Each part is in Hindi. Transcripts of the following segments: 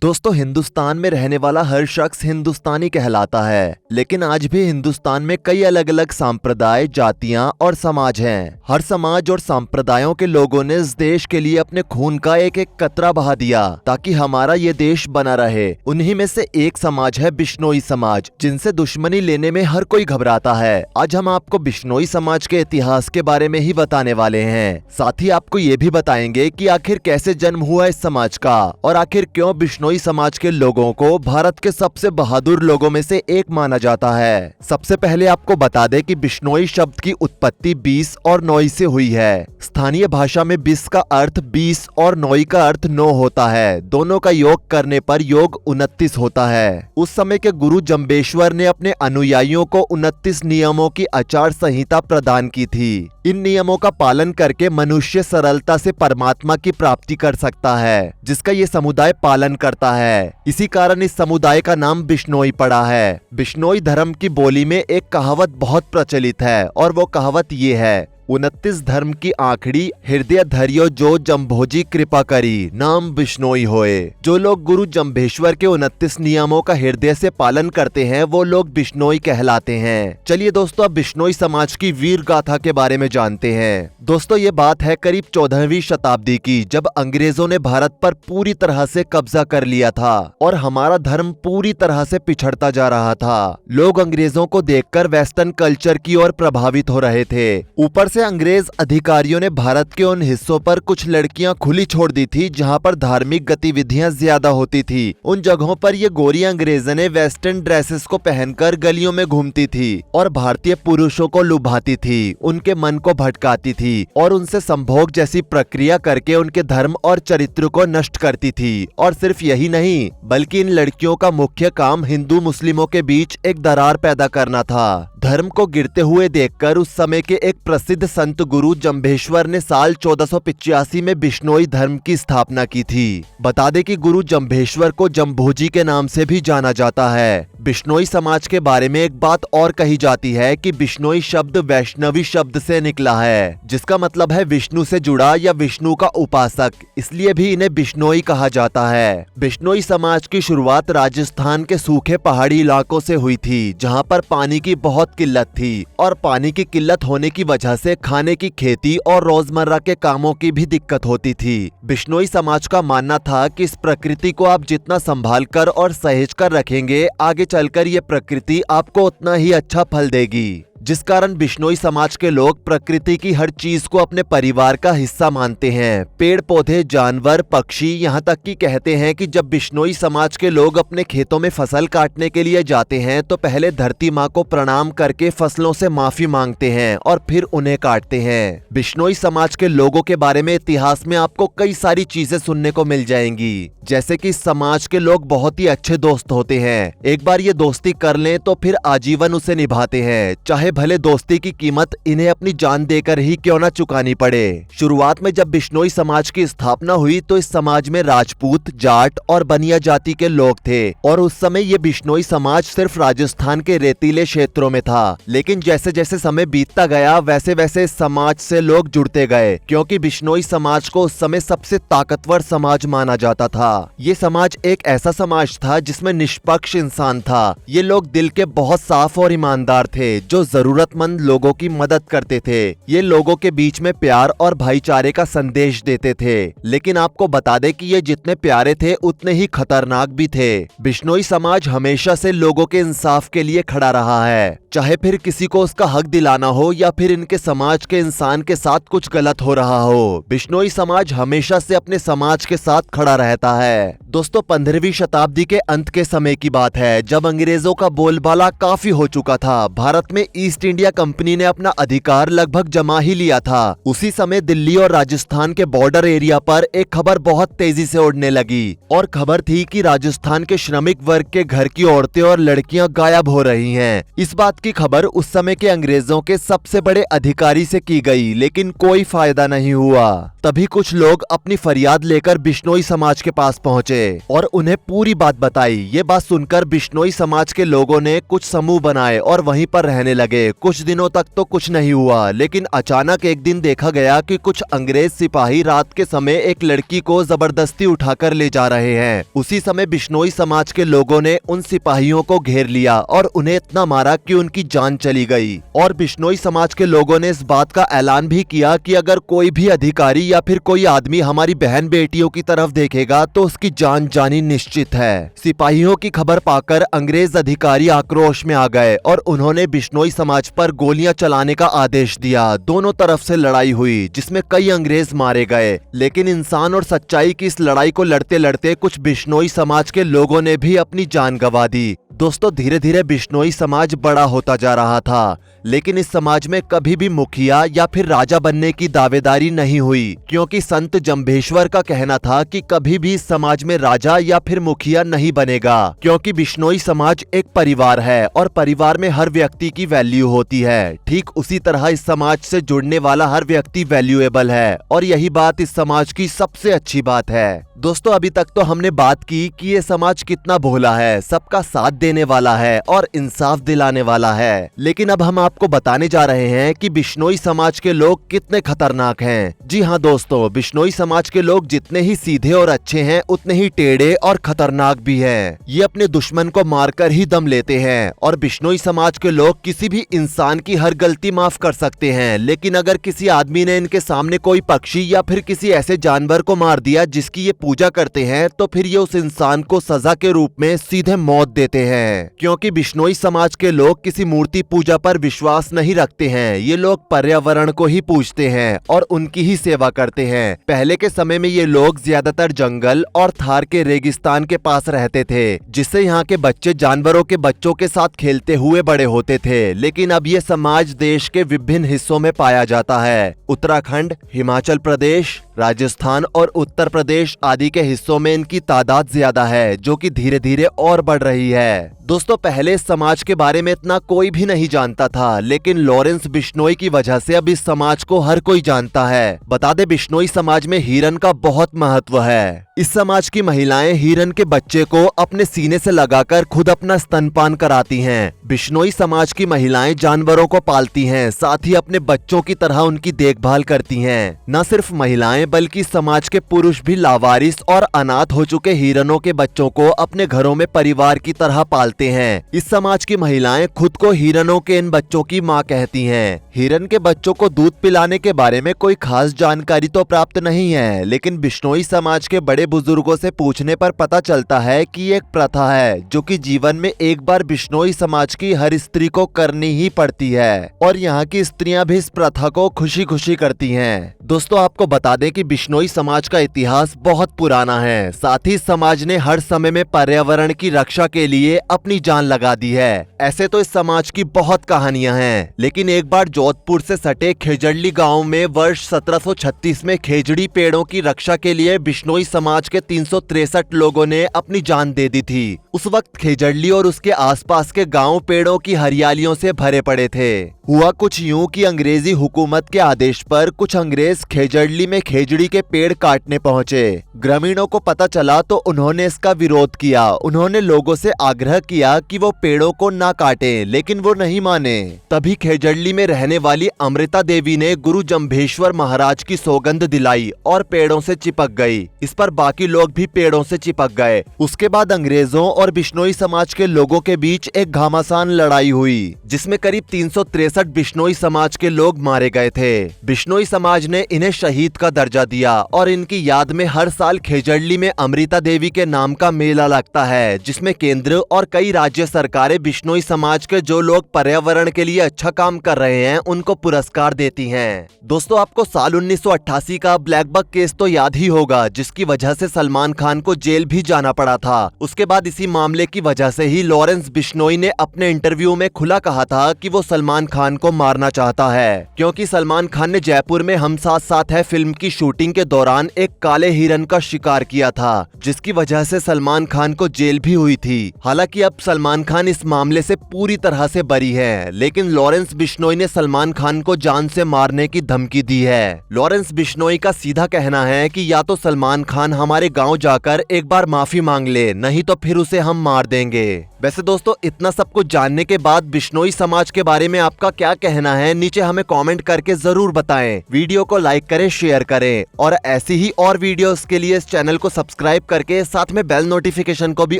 दोस्तों, हिंदुस्तान में रहने वाला हर शख्स हिंदुस्तानी कहलाता है, लेकिन आज भी हिंदुस्तान में कई अलग अलग सांप्रदाय, जातियां और समाज हैं। हर समाज और सांप्रदायों के लोगों ने इस देश के लिए अपने खून का एक एक कतरा बहा दिया ताकि हमारा ये देश बना रहे। उन्हीं में से एक समाज है बिश्नोई समाज, जिनसे दुश्मनी लेने में हर कोई घबराता है। आज हम आपको बिश्नोई समाज के इतिहास के बारे में ही बताने वाले हैं। साथ ही आपको ये भी बताएंगे कि आखिर कैसे जन्म हुआ इस समाज का और आखिर क्यों बिश्नोई समाज के लोगों को भारत के सबसे बहादुर लोगों में से एक माना जाता है। सबसे पहले आपको बता दें कि बिश्नोई शब्द की उत्पत्ति 20 और नोई से हुई है। स्थानीय भाषा में 20 का अर्थ 20 और नोई का अर्थ 9 होता है। दोनों का योग करने पर योग 29 होता है। उस समय के गुरु जम्बेश्वर ने अपने अनुयायियों को 29 नियमों की आचार संहिता प्रदान की थी। इन नियमों का पालन करके मनुष्य सरलता से परमात्मा की प्राप्ति कर सकता है, जिसका ये समुदाय पालन करता है। इसी कारण इस समुदाय का नाम बिश्नोई पड़ा है। बिश्नोई धर्म की बोली में एक कहावत बहुत प्रचलित है और वो कहावत ये है, 29 धर्म की आखड़ी हृदय धरियो जो जम्भोजी कृपा करी, नाम बिश्नोई होए। जो लोग गुरु जम्भेश्वर के 29 नियमों का हृदय से पालन करते हैं वो लोग बिश्नोई कहलाते हैं। चलिए दोस्तों, अब बिश्नोई समाज की वीर गाथा के बारे में जानते हैं। दोस्तों, ये बात है करीब 14वीं शताब्दी की, जब अंग्रेजों ने भारत पर पूरी तरह से कब्जा कर लिया था और हमारा धर्म पूरी तरह से पिछड़ता जा रहा था। लोग अंग्रेजों को देखकर वेस्टर्न कल्चर की ओर प्रभावित हो रहे थे। ऊपर से अंग्रेज अधिकारियों ने भारत के उन हिस्सों पर कुछ लड़कियां खुली छोड़ दी थी जहां पर धार्मिक गतिविधियां ज्यादा होती थी। उन जगहों पर ये गोरी अंग्रेजने वेस्टर्न ड्रेसेस को पहनकर गलियों में घूमती थी और भारतीय पुरुषों को लुभाती थी, उनके मन को भटकाती थी और उनसे संभोग जैसी प्रक्रिया करके उनके धर्म और चरित्र को नष्ट करती थी। और सिर्फ यही नहीं, बल्कि इन लड़कियों का मुख्य काम हिंदू मुस्लिमों के बीच एक दरार पैदा करना था। धर्म को गिरते हुए देखकर उस समय के एक प्रसिद्ध संत गुरु जम्भेश्वर ने साल 1485 में बिश्नोई धर्म की स्थापना की थी। बता दें कि गुरु जम्भेश्वर को जम्भोजी के नाम से भी जाना जाता है। बिश्नोई समाज के बारे में एक बात और कही जाती है कि बिश्नोई शब्द वैष्णवी शब्द से निकला है, जिसका मतलब है विष्णु से जुड़ा या विष्णु का उपासक, इसलिए भी इन्हें बिश्नोई कहा जाता है। बिश्नोई समाज की शुरुआत राजस्थान के सूखे पहाड़ी इलाकों से हुई थी, जहां पर पानी की बहुत किल्लत थी और पानी की किल्लत होने की वजह से खाने की खेती और रोजमर्रा के कामों की भी दिक्कत होती थी। बिश्नोई समाज का मानना था कि इस प्रकृति को आप जितना संभाल कर और सहेज कर रखेंगे, आगे चलकर ये प्रकृति आपको उतना ही अच्छा फल देगी। जिस कारण बिश्नोई समाज के लोग प्रकृति की हर चीज को अपने परिवार का हिस्सा मानते हैं। पेड़ पौधे, जानवर, पक्षी, यहाँ तक कि कहते हैं कि जब बिश्नोई समाज के लोग अपने खेतों में फसल काटने के लिए जाते हैं तो पहले धरती माँ को प्रणाम करके फसलों से माफी मांगते हैं और फिर उन्हें काटते हैं। बिश्नोई समाज के लोगों के बारे में इतिहास में आपको कई सारी चीजें सुनने को मिल जाएंगी, जैसे कि समाज के लोग बहुत ही अच्छे दोस्त होते हैं। एक बार ये दोस्ती कर लें तो फिर आजीवन उसे निभाते हैं, चाहे भले दोस्ती की कीमत इन्हें अपनी जान देकर ही क्यों न चुकानी पड़े। शुरुआत में जब बिश्नोई समाज की स्थापना हुई तो इस समाज में राजपूत, जाट और बनिया जाति के लोग थे और उस समय ये बिश्नोई समाज सिर्फ राजस्थान के रेतीले क्षेत्रों में था। लेकिन जैसे जैसे समय बीतता गया वैसे वैसे इस समाज से लोग जुड़ते गए, क्योंकि बिश्नोई समाज को उस समय सबसे ताकतवर समाज माना जाता था। ये समाज एक ऐसा समाज था जिसमें निष्पक्ष इंसान था। ये लोग दिल के बहुत साफ और ईमानदार थे, जो जरूरतमंद लोगों की मदद करते थे। ये लोगों के बीच में प्यार और भाईचारे का संदेश देते थे। लेकिन आपको बता दें कि ये जितने प्यारे थे उतने ही खतरनाक भी थे। बिश्नोई समाज हमेशा से लोगों के इंसाफ के लिए खड़ा रहा है, चाहे फिर किसी को उसका हक दिलाना हो या फिर इनके समाज के इंसान के साथ कुछ गलत हो रहा हो। बिश्नोई समाज हमेशा से अपने समाज के साथ खड़ा रहता है। दोस्तों, 15वीं शताब्दी के अंत के समय की बात है, जब अंग्रेजों का बोलबाला काफी हो चुका था। भारत में ईस्ट इंडिया कंपनी ने अपना अधिकार लगभग जमा ही लिया था। उसी समय दिल्ली और राजस्थान के बॉर्डर एरिया पर एक खबर बहुत तेजी से उड़ने लगी और खबर थी कि राजस्थान के श्रमिक वर्ग के घर की औरतें और लड़कियां गायब हो रही हैं। इस बात की खबर उस समय के अंग्रेजों के सबसे बड़े अधिकारी से की गई, लेकिन कोई फायदा नहीं हुआ। तभी कुछ लोग अपनी फरियाद लेकर बिश्नोई समाज के पास पहुंचे और उन्हें पूरी बात बताई। ये बात सुनकर बिश्नोई समाज के लोगों ने कुछ समूह बनाए और वहीं पर रहने लगे। लगे। कुछ दिनों तक तो कुछ नहीं हुआ, लेकिन अचानक एक दिन देखा गया कि कुछ अंग्रेज सिपाही रात के समय एक लड़की को जबरदस्ती उठाकर ले जा रहे हैं। उसी समय बिश्नोई समाज के लोगों ने उन सिपाहियों को घेर लिया और उन्हें इतना मारा कि उनकी जान चली गई। और बिश्नोई समाज के लोगों ने इस बात का ऐलान भी किया कि अगर कोई भी अधिकारी या फिर कोई आदमी हमारी बहन बेटियों की तरफ देखेगा तो उसकी जान जानी निश्चित है। सिपाहियों की खबर पाकर अंग्रेज अधिकारी आक्रोश में आ गए और उन्होंने बिश्नोई समाज पर गोलियां चलाने का आदेश दिया। दोनों तरफ से लड़ाई हुई जिसमें कई अंग्रेज मारे गए, लेकिन इंसान और सच्चाई की इस लड़ाई को लड़ते लड़ते कुछ बिश्नोई समाज के लोगों ने भी अपनी जान गंवा दी। दोस्तों, धीरे धीरे बिश्नोई समाज बड़ा होता जा रहा था, लेकिन इस समाज में कभी भी मुखिया या फिर राजा बनने की दावेदारी नहीं हुई, क्योंकि संत जम्भेश्वर का कहना था कि कभी भी इस समाज में राजा या फिर मुखिया नहीं बनेगा, क्योंकि बिश्नोई समाज एक परिवार है और परिवार में हर व्यक्ति की वैल्यू होती है। ठीक उसी तरह इस समाज से जुड़ने वाला हर व्यक्ति वैल्यूएबल है और यही बात इस समाज की सबसे अच्छी बात है। दोस्तों, अभी तक तो हमने बात की कि ये समाज कितना भोला है, सबका साथ देने वाला है और इंसाफ दिलाने वाला है, लेकिन अब हम आपको बताने जा रहे हैं कि बिश्नोई समाज के लोग कितने खतरनाक हैं। जी हाँ दोस्तों, बिश्नोई समाज के लोग जितने ही सीधे और अच्छे हैं उतने ही टेढ़े और खतरनाक भी हैं। ये अपने दुश्मन को मारकर ही दम लेते हैं और बिश्नोई समाज के लोग किसी भी इंसान की हर गलती माफ कर सकते हैं, लेकिन अगर किसी आदमी ने इनके सामने कोई पक्षी या फिर किसी ऐसे जानवर को मार दिया जिसकी ये पूजा करते हैं तो फिर ये उस इंसान को सजा के रूप में सीधे मौत देते हैं। क्योंकि बिश्नोई समाज के लोग किसी मूर्ति पूजा पर विश्वास नहीं रखते हैं, ये लोग पर्यावरण को ही पूजते हैं और उनकी ही सेवा करते हैं। पहले के समय में ये लोग ज्यादातर जंगल और थार के रेगिस्तान के पास रहते थे, जिससे यहाँ के बच्चे जानवरों के बच्चों के साथ खेलते हुए बड़े होते थे। लेकिन अब ये समाज देश के विभिन्न हिस्सों में पाया जाता है। उत्तराखंड, हिमाचल प्रदेश, राजस्थान और उत्तर प्रदेश आदि के हिस्सों में इनकी तादाद ज्यादा है, जो कि धीरे धीरे और बढ़ रही है। दोस्तों, पहले इस समाज के बारे में इतना कोई भी नहीं जानता था, लेकिन लॉरेंस बिश्नोई की वजह से अब इस समाज को हर कोई जानता है। बता दे, बिश्नोई समाज में हिरन का बहुत महत्व है। इस समाज की महिलाएं हिरन के बच्चे को अपने सीने से लगाकर खुद अपना स्तनपान कराती हैं। बिश्नोई समाज की महिलाएं जानवरों को पालती हैं, साथ ही अपने बच्चों की तरह उनकी देखभाल करती हैं। न सिर्फ महिलाएं बल्कि समाज के पुरुष भी लावारिस और अनाथ हो चुके हिरनों के बच्चों को अपने घरों में परिवार की तरह पालते हैं। इस समाज की महिलाएं खुद को हिरनों के इन बच्चों की मां कहती हैं। हिरन के बच्चों को दूध पिलाने के बारे में कोई खास जानकारी तो प्राप्त नहीं है, लेकिन बिश्नोई समाज के बड़े बुजुर्गों से पूछने पर पता चलता है कि ये एक प्रथा है जो कि जीवन में एक बार बिश्नोई समाज की हर स्त्री को करनी ही पड़ती है और यहाँ की स्त्रियां भी इस प्रथा को खुशी खुशी करती हैं। दोस्तों, आपको बता दें कि बिश्नोई समाज का इतिहास बहुत पुराना है। साथ ही समाज ने हर समय में पर्यावरण की रक्षा के लिए अपनी जान लगा दी है। ऐसे तो इस समाज की बहुत कहानियां हैं, लेकिन एक बार जोधपुर से सटे खेजड़ली गांव में वर्ष 1736 में खेजड़ी पेड़ों की रक्षा के लिए बिश्नोई समाज के 363 लोगों ने अपनी जान दे दी थी। उस वक्त खेजड़ली और उसके आसपास के गांव पेड़ों की हरियालियों से भरे पड़े थे। हुआ कुछ यूं कि अंग्रेजी हुकूमत के आदेश पर कुछ अंग्रेज खेजड़ली में खेजड़ी के पेड़ काटने पहुंचे। ग्रामीणों को पता चला तो उन्होंने इसका विरोध किया। उन्होंने लोगों से आग्रह किया कि वो पेड़ों को ना काटें, लेकिन वो नहीं माने। तभी खेजड़ली में रहने वाली अमृता देवी ने गुरु जम्भेश्वर महाराज की सौगंध दिलाई और पेड़ों से चिपक गई। इस पर बाकी लोग भी पेड़ों से चिपक गए। उसके बाद अंग्रेजों और बिश्नोई समाज के लोगों के बीच एक घमासान लड़ाई हुई, जिसमें करीब 363 बिश्नोई समाज के लोग मारे गए थे। बिश्नोई समाज ने इन्हें शहीद का दर्जा दिया और इनकी याद में हर साल खेजड़ली में अमृता देवी के नाम का मेला लगता है, जिसमें केंद्र और कई राज्य सरकारें बिश्नोई समाज के जो लोग पर्यावरण के लिए अच्छा काम कर रहे हैं उनको पुरस्कार देती हैं। दोस्तों, आपको साल 1988 का ब्लैक बक केस तो याद ही होगा, जिसकी वजह से सलमान खान को जेल भी जाना पड़ा था। उसके बाद इसी मामले की वजह से ही लॉरेंस बिश्नोई ने अपने इंटरव्यू में खुला कहा था कि वो सलमान खान को मारना चाहता है, क्योंकि सलमान खान ने जयपुर में हम साथ साथ है फिल्म की शूटिंग के दौरान एक काले हिरन का शिकार किया था, जिसकी वजह से सलमान खान को जेल भी हुई थी। हालांकि अब सलमान खान इस मामले से पूरी तरह से बरी है, लेकिन लॉरेंस बिश्नोई ने सलमान खान को जान से मारने की धमकी दी है। लॉरेंस बिश्नोई का सीधा कहना है कि या तो सलमान खान हमारे गांव जाकर एक बार माफी मांग ले, नहीं तो फिर उसे हम मार देंगे। वैसे दोस्तों, इतना सब कुछ जानने के बाद बिश्नोई समाज के बारे में आपका क्या कहना है, नीचे हमें कमेंट करके जरूर बताएं। वीडियो को लाइक करें, शेयर करें और ऐसी ही और वीडियोस के लिए इस चैनल को सब्सक्राइब करके साथ में बेल नोटिफिकेशन को भी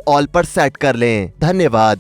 ऑल पर सेट कर लें। धन्यवाद।